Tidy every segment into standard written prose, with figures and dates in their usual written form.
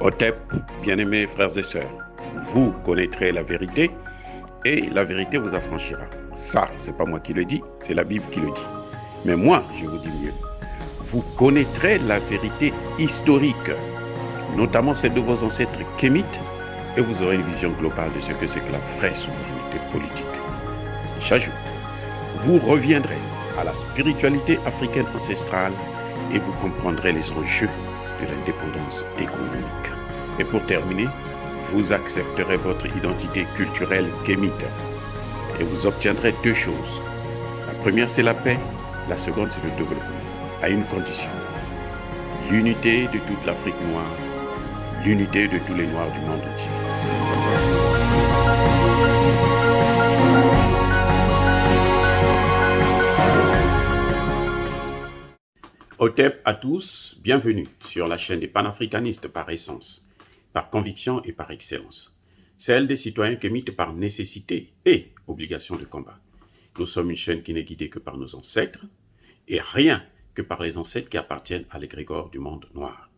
Otep, bien-aimés frères et sœurs, vous connaîtrez la vérité et la vérité vous affranchira. Ça, c'est pas moi qui le dis, c'est la Bible qui le dit. Mais moi, je vous dis mieux. Vous connaîtrez la vérité historique, notamment celle de vos ancêtres kémites, et vous aurez une vision globale de ce que c'est que la vraie souveraineté politique. J'ajoute, vous reviendrez à la spiritualité africaine ancestrale et vous comprendrez les enjeux de l'indépendance économique. Et pour terminer, vous accepterez votre identité culturelle kémite et vous obtiendrez deux choses. La première, c'est la paix. La seconde, c'est le développement, à une condition. L'unité de toute l'Afrique noire, l'unité de tous les Noirs du monde entier. Otep à tous, bienvenue sur la chaîne des panafricanistes par essence, par conviction et par excellence. Celle des citoyens kémites par nécessité et obligation de combat. Nous sommes une chaîne qui n'est guidée que par nos ancêtres et rien que par les ancêtres qui appartiennent à l'égrégore du monde noir.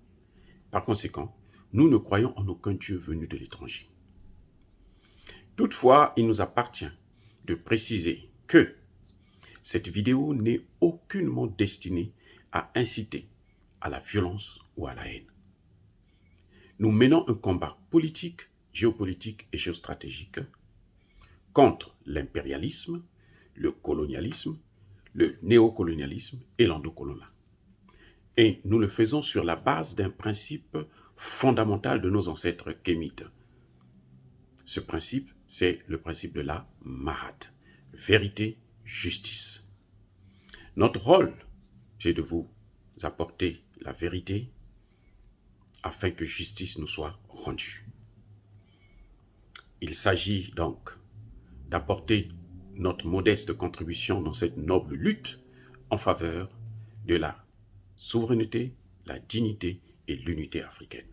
Par conséquent, nous ne croyons en aucun Dieu venu de l'étranger. Toutefois, il nous appartient de préciser que cette vidéo n'est aucunement destinée à inciter à la violence ou à la haine. Nous menons un combat politique, géopolitique et géostratégique contre l'impérialisme, le colonialisme, le néocolonialisme et l'endocoloniat. Et nous le faisons sur la base d'un principe fondamental de nos ancêtres kémites. Ce principe, c'est le principe de la Mahat, vérité, justice. Notre rôle, c'est de vous apporter la vérité afin que justice nous soit rendue. Il s'agit donc d'apporter notre modeste contribution dans cette noble lutte en faveur de la souveraineté, la dignité et l'unité africaine.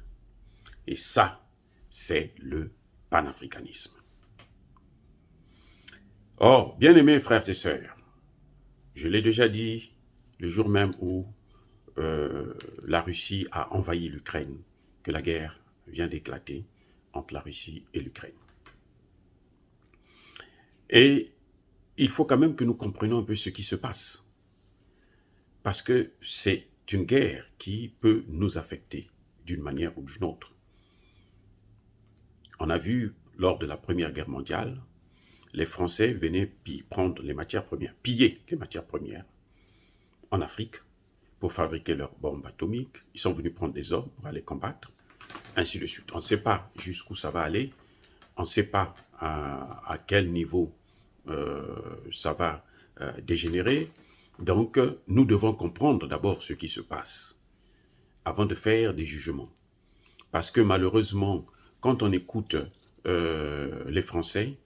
Et ça, c'est le panafricanisme. Or, bien-aimés frères et sœurs, je l'ai déjà dit le jour même où la Russie a envahi l'Ukraine, que la guerre vient d'éclater entre la Russie et l'Ukraine. Et il faut quand même que nous comprenions un peu ce qui se passe. Parce que c'est une guerre qui peut nous affecter d'une manière ou d'une autre. On a vu lors de la Première Guerre mondiale, les Français venaient prendre les matières premières, piller les matières premières en Afrique pour fabriquer leurs bombes atomiques. Ils sont venus prendre des hommes pour aller combattre, ainsi de suite. On ne sait pas jusqu'où ça va aller, on ne sait pas à quel niveau ça va dégénérer. Donc, nous devons comprendre d'abord ce qui se passe avant de faire des jugements. Parce que malheureusement, quand on écoute les Français,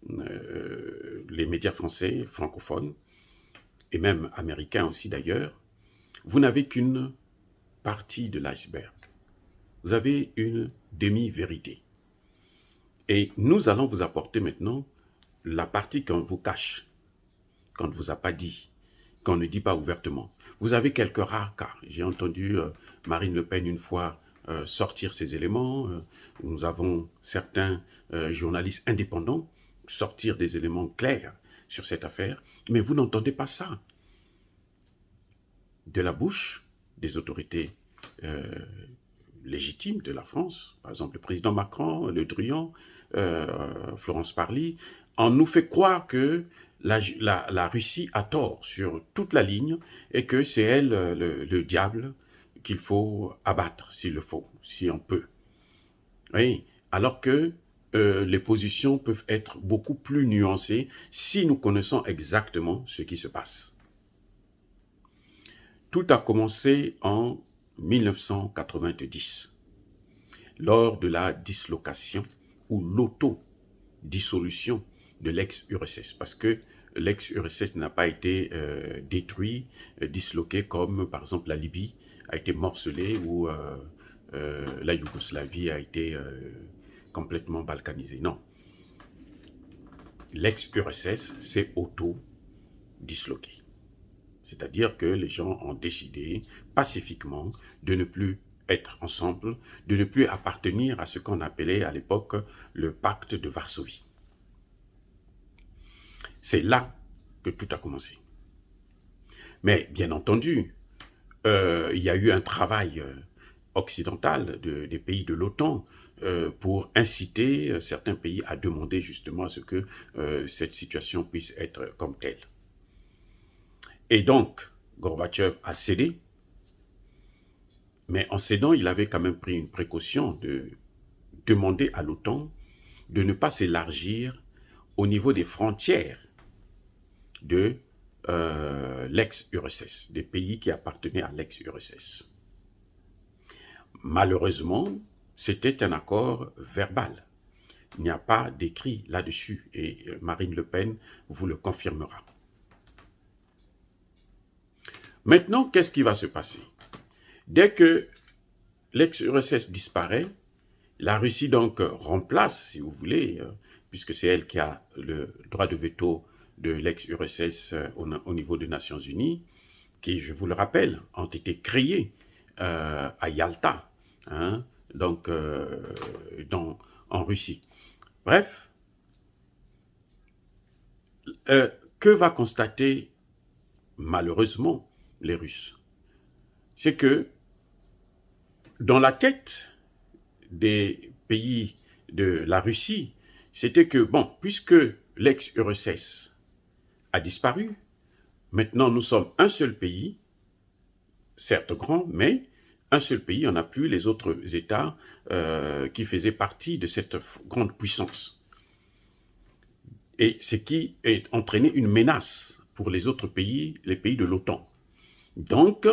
les médias français, francophones, et même américains aussi d'ailleurs, vous n'avez qu'une partie de l'iceberg. Vous avez une demi-vérité. Et nous allons vous apporter maintenant la partie qu'on vous cache, qu'on ne vous a pas dit, qu'on ne dit pas ouvertement. Vous avez quelques rares cas. J'ai entendu Marine Le Pen une fois sortir ces éléments. Nous avons certains journalistes indépendants sortir des éléments clairs sur cette affaire. Mais vous n'entendez pas ça de la bouche des autorités légitimes de la France, par exemple le président Macron, Le Drian, Florence Parly. On nous fait croire que la Russie a tort sur toute la ligne et que c'est elle le diable qu'il faut abattre s'il le faut, si on peut. Oui, alors que les positions peuvent être beaucoup plus nuancées si nous connaissons exactement ce qui se passe. Tout a commencé en 1990, lors de la dislocation ou l'auto-dissolution de l'ex-URSS, parce que l'ex-URSS n'a pas été détruit, disloqué comme par exemple la Libye a été morcelée ou la Yougoslavie a été complètement balkanisée. Non. L'ex-URSS s'est auto-disloqué. C'est-à-dire que les gens ont décidé pacifiquement de ne plus être ensemble, de ne plus appartenir à ce qu'on appelait à l'époque le pacte de Varsovie. C'est là que tout a commencé. Mais bien entendu, il y a eu un travail occidental des pays de l'OTAN pour inciter certains pays à demander justement à ce que cette situation puisse être comme telle. Et donc, Gorbatchev a cédé, mais en cédant, il avait quand même pris une précaution de demander à l'OTAN de ne pas s'élargir au niveau des frontières de l'ex-URSS, des pays qui appartenaient à l'ex-URSS. Malheureusement, c'était un accord verbal. Il n'y a pas d'écrit là-dessus et Marine Le Pen vous le confirmera. Maintenant, qu'est-ce qui va se passer? Dès que l'ex-URSS disparaît, la Russie donc remplace, si vous voulez, puisque c'est elle qui a le droit de veto de l'ex-URSS au niveau des Nations Unies, qui, je vous le rappelle, ont été créés à Yalta, hein, donc en Russie. Bref, que va constater malheureusement les Russes? C'est que dans la tête des pays de la Russie, c'était que, bon, puisque l'ex-URSS a disparu, maintenant nous sommes un seul pays, certes grand, mais un seul pays, on n'a plus les autres États qui faisaient partie de cette grande puissance. Et ce qui a entraîné une menace pour les autres pays, les pays de l'OTAN. Donc,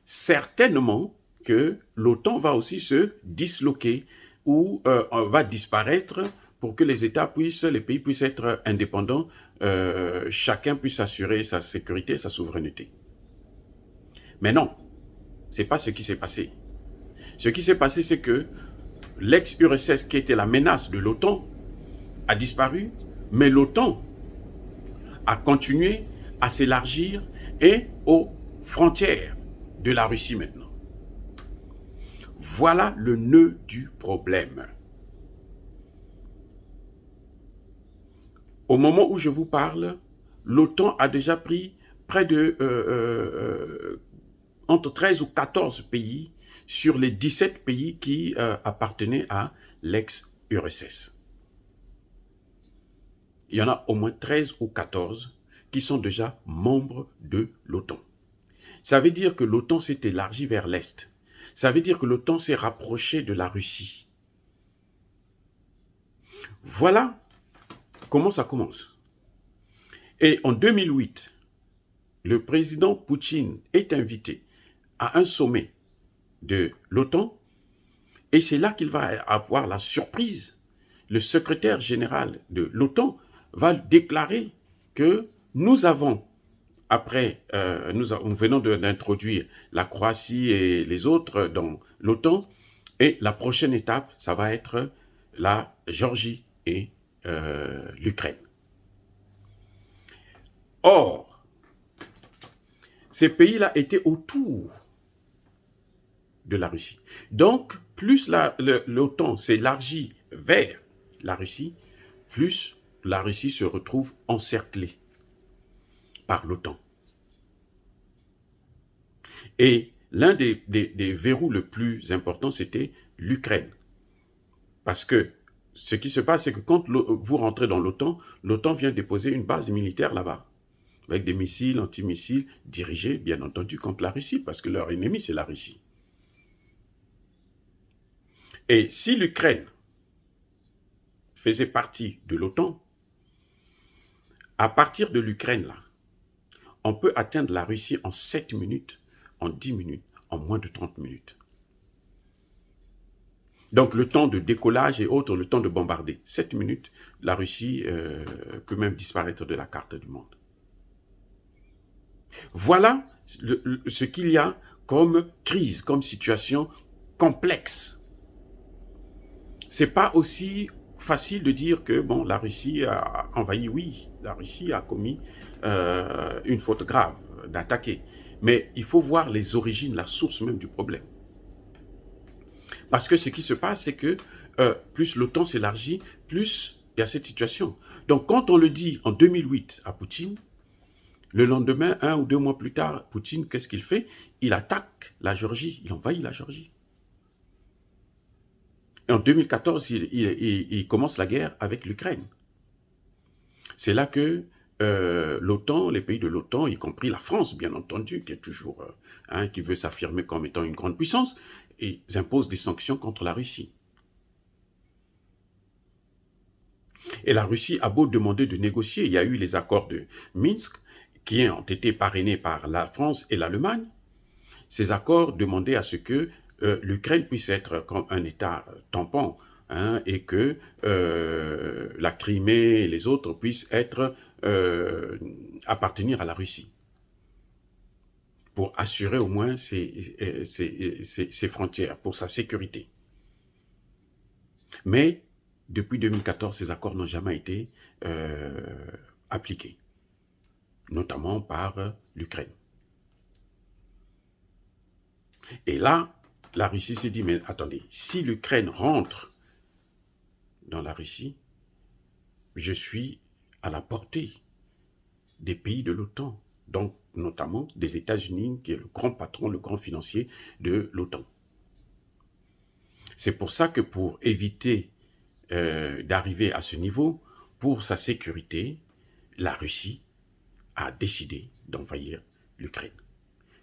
certainement que l'OTAN va aussi se disloquer ou va disparaître pour que les États puissent, les pays puissent être indépendants, chacun puisse assurer sa sécurité, sa souveraineté. Mais non, c'est pas ce qui s'est passé. Ce qui s'est passé, c'est que l'ex-URSS, qui était la menace de l'OTAN, a disparu, mais l'OTAN a continué à s'élargir et aux frontières de la Russie maintenant. Voilà le nœud du problème. Au moment où je vous parle, l'OTAN a déjà pris près de entre 13 ou 14 pays sur les 17 pays qui appartenaient à l'ex-URSS. Il y en a au moins 13 ou 14 qui sont déjà membres de l'OTAN. Ça veut dire que l'OTAN s'est élargie vers l'Est. Ça veut dire que l'OTAN s'est rapproché de la Russie. Voilà comment ça commence. Et en 2008, le président Poutine est invité à un sommet de l'OTAN et c'est là qu'il va avoir la surprise. Le secrétaire général de l'OTAN va déclarer que nous avons, après, nous venons d'introduire la Croatie et les autres dans l'OTAN, et la prochaine étape, ça va être la Géorgie et l'Ukraine. Or, ces pays-là étaient autour de la Russie. Donc, plus l'OTAN s'élargit vers la Russie, plus la Russie se retrouve encerclée par l'OTAN. Et l'un des verrous le plus important, c'était l'Ukraine. Parce que ce qui se passe, c'est que quand vous rentrez dans l'OTAN, l'OTAN vient déposer une base militaire là-bas, avec des missiles, antimissiles, dirigés, bien entendu, contre la Russie, parce que leur ennemi, c'est la Russie. Et si l'Ukraine faisait partie de l'OTAN, à partir de l'Ukraine, là, on peut atteindre la Russie en 7 minutes, en 10 minutes, en moins de 30 minutes. Donc le temps de décollage et autres, le temps de bombarder. 7 minutes, la Russie peut même disparaître de la carte du monde. Voilà ce qu'il y a comme crise, comme situation complexe. C'est pas aussi facile de dire que bon, la Russie a envahi, oui, la Russie a commis une faute grave d'attaquer. Mais il faut voir les origines, la source même du problème. Parce que ce qui se passe, c'est que plus l'OTAN s'élargit, plus il y a cette situation. Donc quand on le dit en 2008 à Poutine, le lendemain, 1 ou 2 mois plus tard, Poutine, qu'est-ce qu'il fait? Il attaque la Géorgie, il envahit la Géorgie. Et en 2014, il commence la guerre avec l'Ukraine. C'est là que l'OTAN, les pays de l'OTAN, y compris la France, bien entendu, qui est toujours, qui veut s'affirmer comme étant une grande puissance, ils imposent des sanctions contre la Russie. Et la Russie a beau demander de négocier, il y a eu les accords de Minsk, qui ont été parrainés par la France et l'Allemagne. Ces accords demandaient à ce que l'Ukraine puisse être comme un État tampon, et que la Crimée et les autres puissent appartenir à la Russie, pour assurer au moins ses frontières, pour sa sécurité. Mais depuis 2014, ces accords n'ont jamais été appliqués, notamment par l'Ukraine. Et là, la Russie s'est dit, mais attendez, si l'Ukraine rentre dans la Russie, je suis à la portée des pays de l'OTAN, donc notamment des États-Unis, qui est le grand patron, le grand financier de l'OTAN. C'est pour ça que pour éviter d'arriver à ce niveau, pour sa sécurité, la Russie a décidé d'envahir l'Ukraine.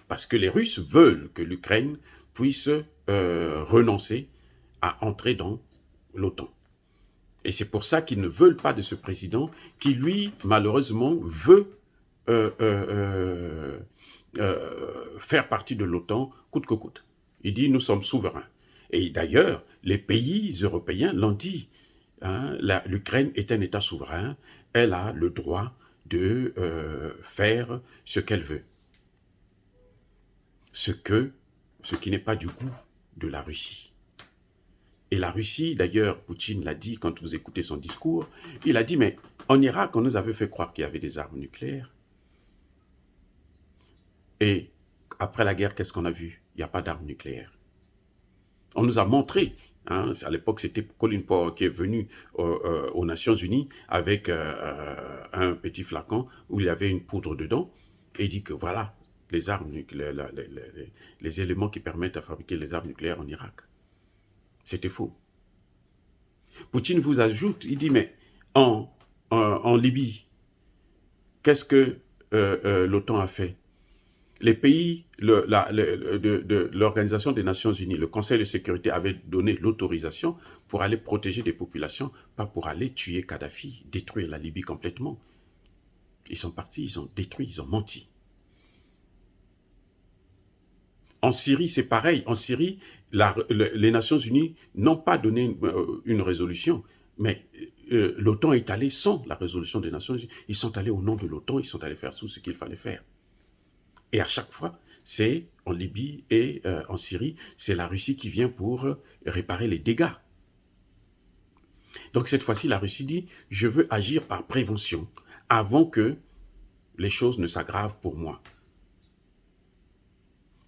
Parce que les Russes veulent que l'Ukraine puisse renoncer à entrer dans l'OTAN. Et c'est pour ça qu'ils ne veulent pas de ce président qui, lui, malheureusement, veut faire partie de l'OTAN coûte que coûte. Il dit, nous sommes souverains. Et d'ailleurs, les pays européens l'ont dit. L'Ukraine est un État souverain. Elle a le droit de faire ce qu'elle veut. Ce qui n'est pas du goût de la Russie. Et la Russie, d'ailleurs, Poutine l'a dit quand vous écoutez son discours, il a dit, mais en Irak, on nous avait fait croire qu'il y avait des armes nucléaires. Et après la guerre, qu'est-ce qu'on a vu? Il n'y a pas d'armes nucléaires. On nous a montré, à l'époque c'était Colin Powell qui est venu aux Nations Unies avec un petit flacon où il y avait une poudre dedans, et il dit que voilà, les armes nucléaires, les éléments qui permettent à fabriquer les armes nucléaires en Irak. C'était faux. Poutine vous ajoute, il dit, mais en Libye, qu'est-ce que l'OTAN a fait? Les pays de l'Organisation des Nations Unies, le Conseil de sécurité avait donné l'autorisation pour aller protéger des populations, pas pour aller tuer Kadhafi, détruire la Libye complètement. Ils sont partis, ils ont détruit, ils ont menti. En Syrie, c'est pareil. En Syrie, les Nations Unies n'ont pas donné une résolution, mais l'OTAN est allé sans la résolution des Nations Unies. Ils sont allés au nom de l'OTAN, ils sont allés faire tout ce qu'il fallait faire. Et à chaque fois, c'est en Libye et en Syrie, c'est la Russie qui vient pour réparer les dégâts. Donc cette fois-ci, la Russie dit, je veux agir par prévention avant que les choses ne s'aggravent pour moi.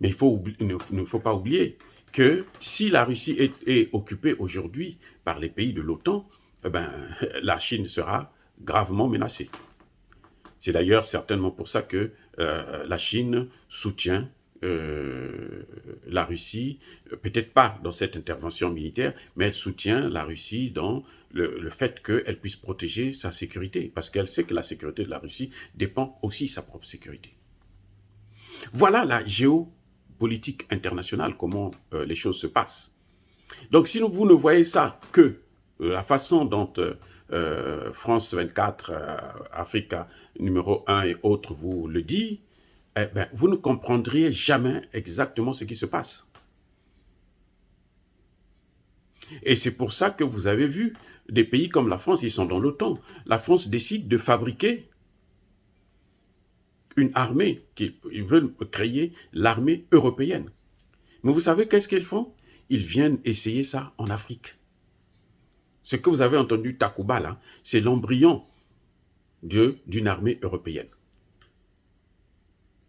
Mais il ne faut pas oublier que si la Russie est occupée aujourd'hui par les pays de l'OTAN, la Chine sera gravement menacée. C'est d'ailleurs certainement pour ça que la Chine soutient la Russie, peut-être pas dans cette intervention militaire, mais elle soutient la Russie dans le fait qu'elle puisse protéger sa sécurité, parce qu'elle sait que la sécurité de la Russie dépend aussi de sa propre sécurité. Voilà la géopolitique internationale, comment les choses se passent. Donc si vous ne voyez ça que la façon dont France 24, Africa numéro 1 et autres vous le dit, vous ne comprendriez jamais exactement ce qui se passe. Et c'est pour ça que vous avez vu des pays comme la France, ils sont dans l'OTAN. La France décide de fabriquer une armée, ils veulent créer l'armée européenne. Mais vous savez qu'est-ce qu'ils font? Ils viennent essayer ça en Afrique. Ce que vous avez entendu, Takuba, là, c'est l'embryon d'une armée européenne.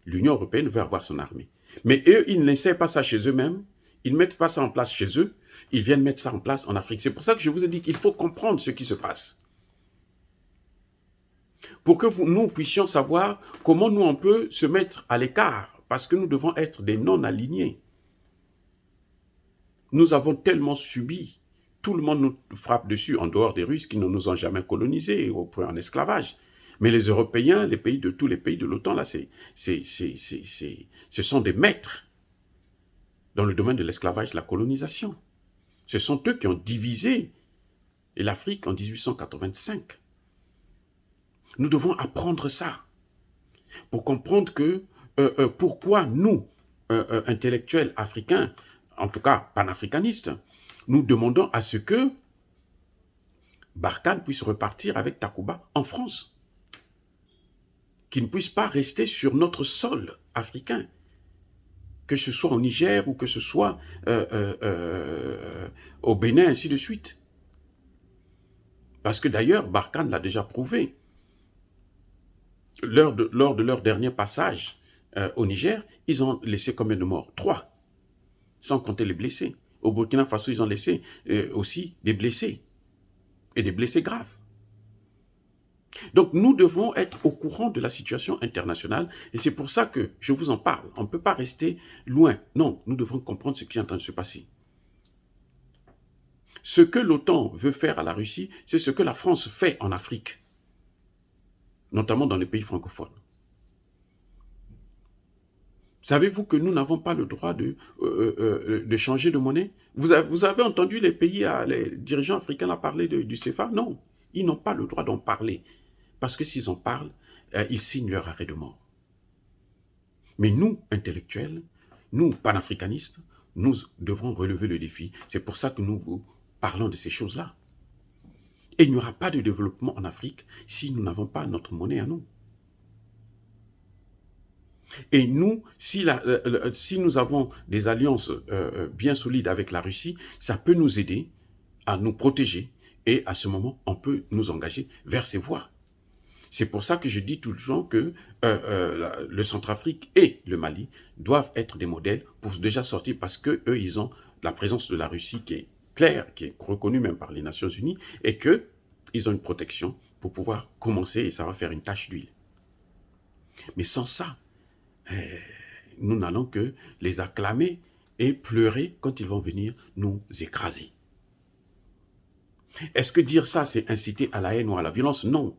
L'Union européenne veut avoir son armée. Mais eux, ils n'essaient pas ça chez eux-mêmes, Ils ne mettent pas ça en place chez eux, ils viennent mettre ça en place en Afrique. C'est pour ça que je vous ai dit qu'il faut comprendre ce qui se passe. Pour que nous puissions savoir comment nous on peut se mettre à l'écart, parce que nous devons être des non-alignés. Nous avons tellement subi, tout le monde nous frappe dessus, en dehors des Russes qui ne nous ont jamais colonisés au point en esclavage. Mais les Européens, les pays de tous les pays de l'OTAN, là, ce sont des maîtres dans le domaine de l'esclavage, de la colonisation. Ce sont eux qui ont divisé l'Afrique en 1885. Nous devons apprendre ça pour comprendre que pourquoi nous, intellectuels africains, en tout cas panafricanistes, nous demandons à ce que Barkhane puisse repartir avec Takuba en France, qu'il ne puisse pas rester sur notre sol africain, que ce soit au Niger ou que ce soit au Bénin, ainsi de suite. Parce que d'ailleurs, Barkhane l'a déjà prouvé. Lors de leur dernier passage au Niger, ils ont laissé combien de morts? 3, sans compter les blessés. Au Burkina Faso, ils ont laissé aussi des blessés, et des blessés graves. Donc nous devons être au courant de la situation internationale, et c'est pour ça que je vous en parle. On ne peut pas rester loin. Non, nous devons comprendre ce qui est en train de se passer. Ce que l'OTAN veut faire à la Russie, c'est ce que la France fait en Afrique, notamment dans les pays francophones. Savez-vous que nous n'avons pas le droit de changer de monnaie? Vous avez entendu les pays, les dirigeants africains là parler du CFA? Non, ils n'ont pas le droit d'en parler. Parce que s'ils en parlent, ils signent leur arrêt de mort. Mais nous, intellectuels, nous, panafricanistes, nous devrons relever le défi. C'est pour ça que nous vous parlons de ces choses-là. Et il n'y aura pas de développement en Afrique si nous n'avons pas notre monnaie à nous. Et nous, si nous avons des alliances bien solides avec la Russie, ça peut nous aider à nous protéger. Et à ce moment, on peut nous engager vers ces voies. C'est pour ça que je dis toujours que le Centrafrique et le Mali doivent être des modèles pour déjà sortir, parce qu'eux, ils ont la présence de la Russie qui est claire, qui est reconnue même par les Nations Unies, et qu'ils ont une protection pour pouvoir commencer, et ça va faire une tache d'huile. Mais sans ça, nous n'allons que les acclamer et pleurer quand ils vont venir nous écraser. Est-ce que dire ça, c'est inciter à la haine ou à la violence? Non.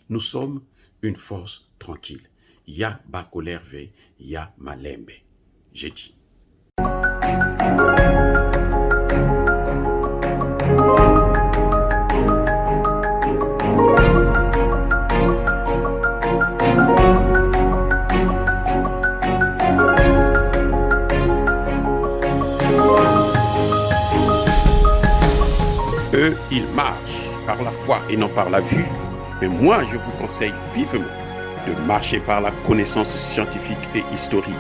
Nous sommes une force tranquille. Ya Bakolerve, ya Malembe. J'ai dit. Eux, ils marchent par la foi et non par la vue. Mais moi, je vous conseille vivement de marcher par la connaissance scientifique et historique,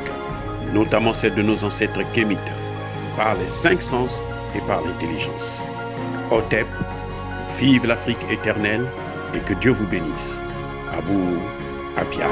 notamment celle de nos ancêtres kémites, par les 5 sens et par l'intelligence. Otep, vive l'Afrique éternelle et que Dieu vous bénisse. Abou Apia.